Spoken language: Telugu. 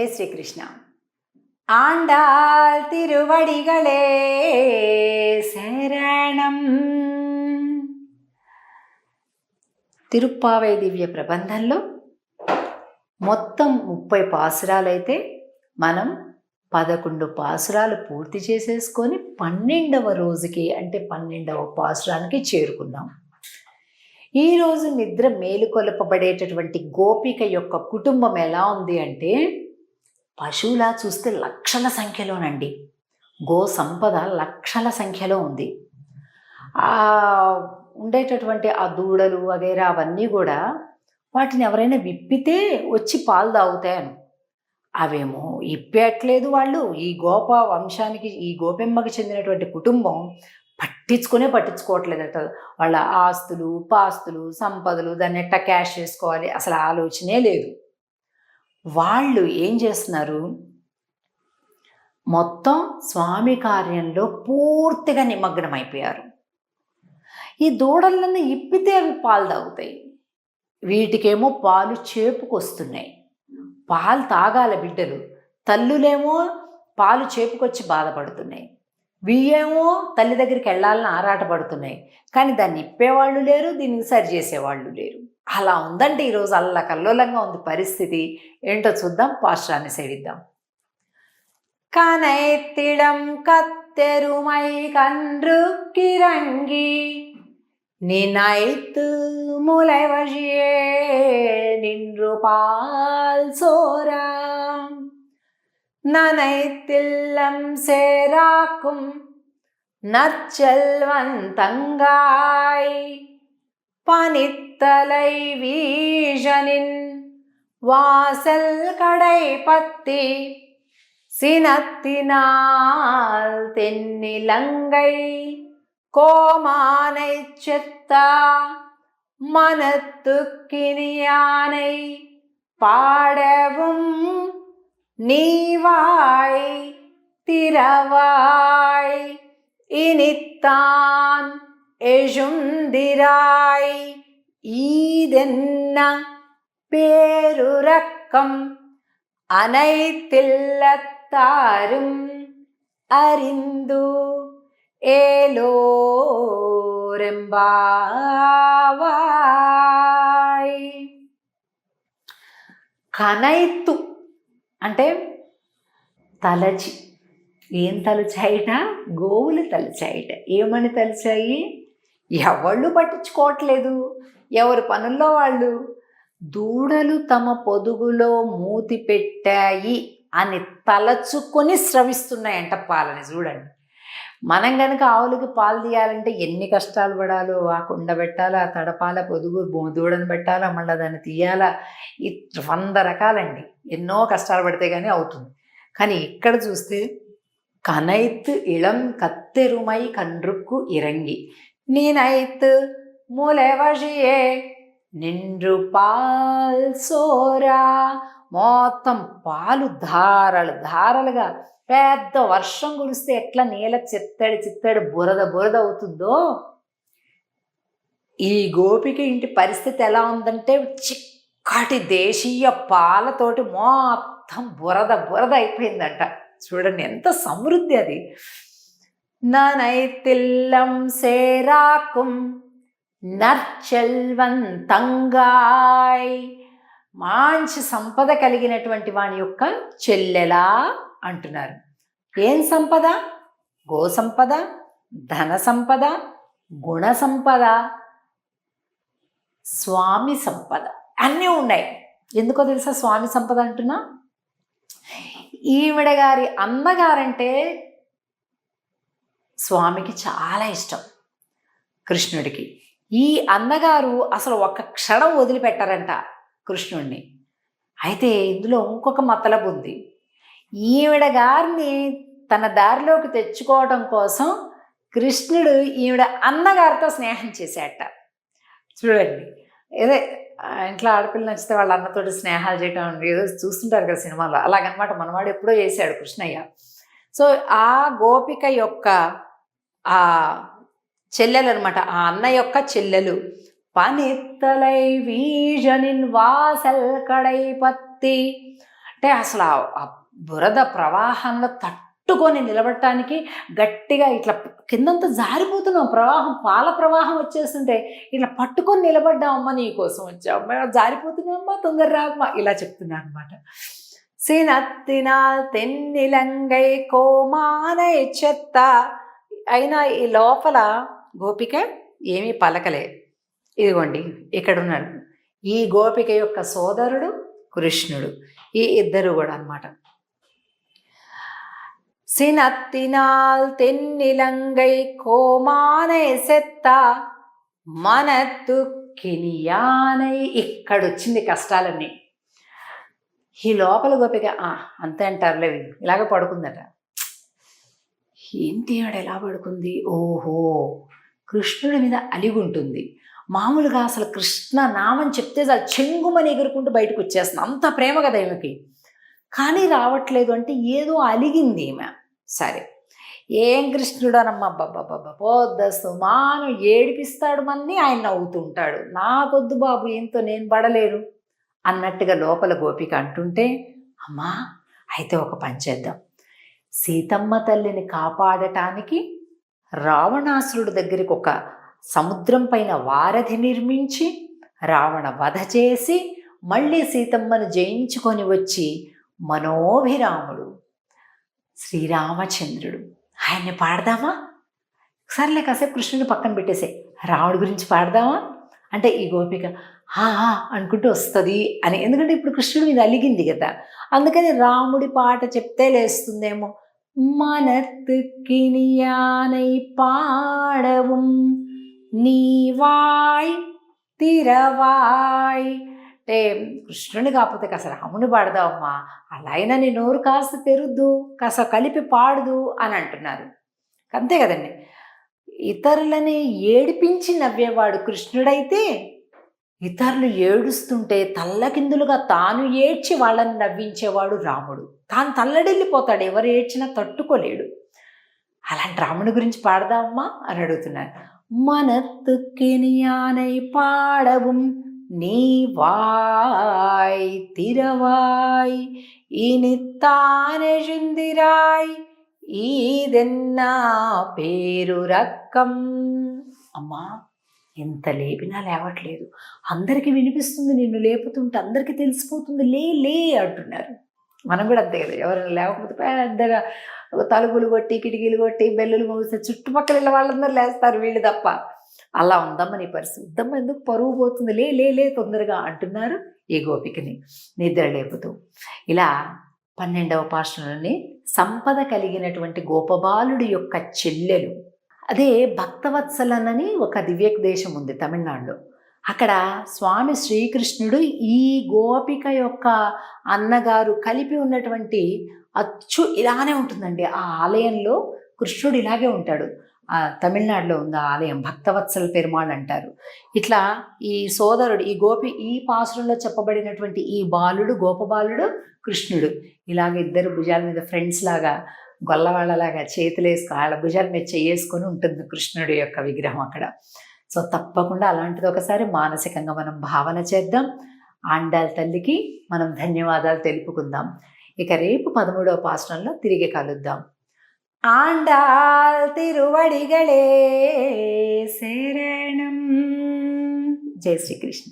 జై శ్రీకృష్ణ. ఆండాల్ తిరువడిగళే శరణం. తిరుప్పావై దివ్య ప్రబంధంలో మొత్తం 30 పాసురాలైతే మనం 11 పాసురాలు పూర్తి చేసేసుకొని 12వ రోజుకి అంటే 12వ పాసురానికి చేరుకున్నాం. ఈరోజు నిద్ర మేలుకొలపబడేటటువంటి గోపిక యొక్క కుటుంబం ఎలా ఉంది అంటే, పశువులా చూస్తే లక్షల సంఖ్యలోనండి, గో సంపద లక్షల సంఖ్యలో ఉంది. ఉండేటటువంటి ఆ దూడలు వగైరా అవన్నీ కూడా వాటిని ఎవరైనా విప్పితే వచ్చి పాలు తాగుతాయను. అవేమో ఇప్పేయట్లేదు వాళ్ళు. ఈ గోప వంశానికి, ఈ గోపెమ్మకి చెందినటువంటి కుటుంబం పట్టించుకోవట్లేదట. వాళ్ళ ఆస్తులు పాస్తులు సంపదలు దాన్ని ఎట్టా క్యాష్ చేసుకోవాలి అసలు ఆలోచనే లేదు. వాళ్ళు ఏం చేస్తున్నారు, మొత్తం స్వామి కార్యంలో పూర్తిగా నిమగ్నం అయిపోయారు. ఈ దూడలను ఇప్పితే అవి పాలు తాగుతాయి, వీటికేమో పాలు చేపుకొస్తున్నాయి. పాలు తాగాల బిడ్డలు, తల్లులేమో పాలు చేపుకొచ్చి బాధపడుతున్నాయి. వీయేమో తల్లి దగ్గరికి వెళ్ళాలని ఆరాటపడుతున్నాయి, కానీ దాన్ని ఇప్పేవాళ్ళు లేరు, దీనికి సరి చేసేవాళ్ళు లేరు. అలా ఉందంటే ఈరోజు అల్లకల్లోలంగా ఉంది పరిస్థితి. ఏంటో చూద్దాం, పాశ్రాన్ని సేవిద్దాం. కనైత్తిడం కత్తెరుమై కన్రుక్కిరంగి நினைத்து முளைவழியே நின்று பால் சோரா நனைத்தில்லம் சேராக்கும் நற்செல்வன் தங்காய் பனித்தலை வீழனின் வாசல் கடை பத்தி சினத்தினால் தென்னிலங்கை கோமானை செத்தா மனத்துக்கினியானை பாடவும் நீவாய் திரவாய் இனித்தான் எழுந்திராய் ஈதென்ன பேருரக்கம் அனைத்தில்லத்தாரும் அறிந்து ఏలోరెంబావాయ్. కనైత్తు అంటే తలచి. ఏం తలచాయిట? గోవులు తలచాయిట. ఏమని తలచాయి? ఎవళ్ళు పట్టించుకోవట్లేదు, ఎవరి పనుల్లో వాళ్ళు. దూడలు తమ పొదుగులో మూతి పెట్టాయి అని తలచుకొని స్రవిస్తున్నాయంట పాలని. చూడండి, మనం కనుక ఆవులకి పాలు తీయాలంటే ఎన్ని కష్టాలు పడాలో. ఆ కుండ పెట్టాలా, తడపాల, పొదుగు దూడను పెట్టాలా, మళ్ళీ దాన్ని తీయాలా, 100 రకాలండి. ఎన్నో కష్టాలు పడితే కానీ అవుతుంది. కానీ ఇక్కడ చూస్తే కనైత్ ఇళం కత్తెరుమై కండ్రుక్కు ఇరంగి నీనైత్ మూలెవజియే నిండ్రు పాల్ సోరా. మొత్తం పాలు ధారలు ధారలుగా, పెద్ద వర్షం కురిస్తే ఎట్లా నేల చిత్తడి బురద అవుతుందో, ఈ గోపిక ఇంటి పరిస్థితి ఎలా ఉందంటే, చిక్కటి దేశీయ పాలతోటి మొత్తం బురద అయిపోయిందంట. చూడండి ఎంత సమృద్ధి అది. ననైతిల్లం సేరాకుం నర్చెల్వన్ తంగాయ్. మంచి సంపద కలిగినటువంటి వాని యొక్క చెల్లెలా అంటున్నారు. ఏం సంపద? గో సంపద, ధన సంపద, గుణ సంపద, స్వామి సంపద అన్నీ ఉన్నాయి. ఎందుకో తెలుసా స్వామి సంపద అంటున్నా? ఈవిడ గారి అన్నగారంటే స్వామికి చాలా ఇష్టం, కృష్ణుడికి. ఈ అన్నగారు అసలు ఒక్క క్షణం వదిలిపెట్టారంట కృష్ణుడిని. అయితే ఇందులో ఇంకొక మతలబు ఉంది. ఈవిడ గారిని తన దారిలోకి తెచ్చుకోవడం కోసం కృష్ణుడు ఈవిడ అన్నగారితో స్నేహం చేశాట. చూడండి, ఏదో ఇంట్లో ఆడపిల్ల నచ్చితే వాళ్ళ అన్నతోటి స్నేహాలు చేయటం ఏదో చూస్తుంటారు కదా సినిమాలో, అలాగనమాట. మనవాడు ఎప్పుడో చేశాడు కృష్ణయ్య. సో ఆ గోపిక యొక్క ఆ చెల్లెలు అనమాట, ఆ అన్న యొక్క చెల్లెలు. పనిత్తలై వీజనిన్ వాసల్ కడై పత్తి అంటే అసలు ఆ బురద ప్రవాహంలో తట్టుకొని నిలబడటానికి గట్టిగా ఇట్లా కిందంతా జారిపోతున్నాం, ప్రవాహం పాల ప్రవాహం వచ్చేస్తుంటే ఇట్లా పట్టుకొని నిలబడ్డామమ్మ, నీ కోసం వచ్చామమ్మ, జారిపోతున్నామ్మా, తొందర రామ్మా, ఇలా చెప్తున్నా అనమాట. సినత్తినాల్ తెన్నిలంగై కోమానై చెత్త. అయినా ఈ లోపల గోపిక ఏమీ పలకలే. ఇదిగోండి ఇక్కడున్నాడు ఈ గోపిక యొక్క సోదరుడు కృష్ణుడు, ఈ ఇద్దరు కూడా అనమాట. సినత్తినాల్ తెన్నిలంగై కోమానై సెత్త మనత్తు కినియానై. ఇక్కడొచ్చింది కష్టాలన్నీ. ఈ లోపల గోపిక అంతే అంటారులే, ఇలాగ పడుకుందట. ఏంటి ఆడ ఎలా పడుకుంది? ఓహో, కృష్ణుడి మీద అలిగుంటుంది. మామూలుగా అసలు కృష్ణ నామం చెప్తే చాలు చెంగుమని ఎగురుకుంటూ బయటకు వచ్చేస్తుంది, అంత ప్రేమ కదా ఈమెకి. కానీ రావట్లేదు అంటే ఏదో అలిగింది ఈమె. సరే, ఏం కృష్ణుడు అనమ్మా, బాబా పోద్దస్తు మాను ఏడిపిస్తాడు మన్ని, ఆయన నవ్వుతుంటాడు. నాకొద్దు బాబు, ఏంతో నేను పడలేను అన్నట్టుగా లోపల గోపిక అంటుంటే, అమ్మా అయితే ఒక పని చేద్దాం. సీతమ్మ తల్లిని కాపాడటానికి రావణాసురుడి దగ్గరికి ఒక సముద్రం పైన వారధి నిర్మించి రావణ వధ చేసి మళ్ళీ సీతమ్మను జయించుకొని వచ్చి మనోభిరాముడు శ్రీరామచంద్రుడు, ఆయన్ని పాడదామా? సర్లే కాసేపు కృష్ణుని పక్కన పెట్టేసే, రాముడి గురించి పాడదామా అంటే ఈ గోపిక అనుకుంటూ వస్తుంది అని. ఎందుకంటే ఇప్పుడు కృష్ణుడి మీద అలిగింది కదా, అందుకని రాముడి పాట చెప్తే లేస్తుందేమో. మనత్తుకినియానై పాడவும் నీవాయ్ తిరవాయ్. అంటే కృష్ణుని కాకపోతే కాస్త రాముని పాడదామమ్మా, అలా అయినా నీ నోరు కాస్త తెరుద్దు, కాస్త కలిపి పాడుదు అని అంటున్నారు. అంతే కదండి, ఇతరులని ఏడిపించి నవ్వేవాడు కృష్ణుడైతే, ఇతరులు ఏడుస్తుంటే తల్లకిందులుగా తాను ఏడ్చి వాళ్ళని నవ్వించేవాడు రాముడు. తాను తల్లడిల్లిపోతాడు, ఎవరు ఏడ్చినా తట్టుకోలేడు. అలాంటి రాముడి గురించి పాడదామమ్మా అని అడుగుతున్నారు. మనత్తుకినియానై పాడவும் నీవాయ్ తిరవాయ్ ఇనిత్తానెజిందిరాయ్ ఈదెన్నా పేరు రక్కం. అమ్మా ఎంత లేపినా లేవట్లేదు, అందరికీ వినిపిస్తుంది, నిన్ను లేపుతుంటే అందరికీ తెలిసిపోతుంది, లే లే అంటున్నారు. మనం కూడా అంతే కదా, ఎవరైనా లేకపోతే పెద్దగా తలుపులు కొట్టి కిటికీలు కొట్టి బెల్లులు మోస్తే చుట్టుపక్కల ఇళ్ళ వాళ్ళందరూ లేస్తారు, వీళ్ళు తప్ప. అలా ఉందమ్మ నీ పరిస్థితి, ఉందమ్మ ఎందుకు పరువు పోతుంది, లే లే లే తొందరగా అంటున్నారు ఈ గోపికని నిద్ర లేపుతూ. ఇలా 12వ పాశురంలోని సంపద కలిగినటువంటి గోపబాలుడి యొక్క చెల్లెలు, అదే భక్తవత్సలనని ఒక దివ్య దేశం ఉంది తమిళనాడులో. అక్కడ స్వామి శ్రీకృష్ణుడు ఈ గోపిక యొక్క అన్నగారు కలిపి ఉన్నటువంటి అచ్చు ఇలానే ఉంటుందండి. ఆ ఆలయంలో కృష్ణుడు ఇలాగే ఉంటాడు. తమిళనాడులో ఉంది ఆ ఆలయం, భక్తవత్సల పెరుమాళ్ అంటారు. ఇట్లా ఈ సోదరుడు ఈ గోపి, ఈ పాసురంలో చెప్పబడినటువంటి ఈ బాలుడు గోపబాలుడు కృష్ణుడు ఇలాగ ఇద్దరు భుజాల మీద ఫ్రెండ్స్ లాగా గొల్లవాళ్ళలాగా చేతులేసుకు వాళ్ళ భుజాల మీద చేసుకొని ఉంటుంది కృష్ణుడి యొక్క విగ్రహం అక్కడ. సో తప్పకుండా అలాంటిది ఒకసారి మానసికంగా మనం భావన చేద్దాం. ఆండాళ్ళ తల్లికి మనం ధన్యవాదాలు తెలుపుకుందాం. ఇక రేపు 13వ పాసురంలో తిరిగి కలుద్దాం. ఆండాళ్ తిరువడిగళే శరణం. జై శ్రీకృష్ణ.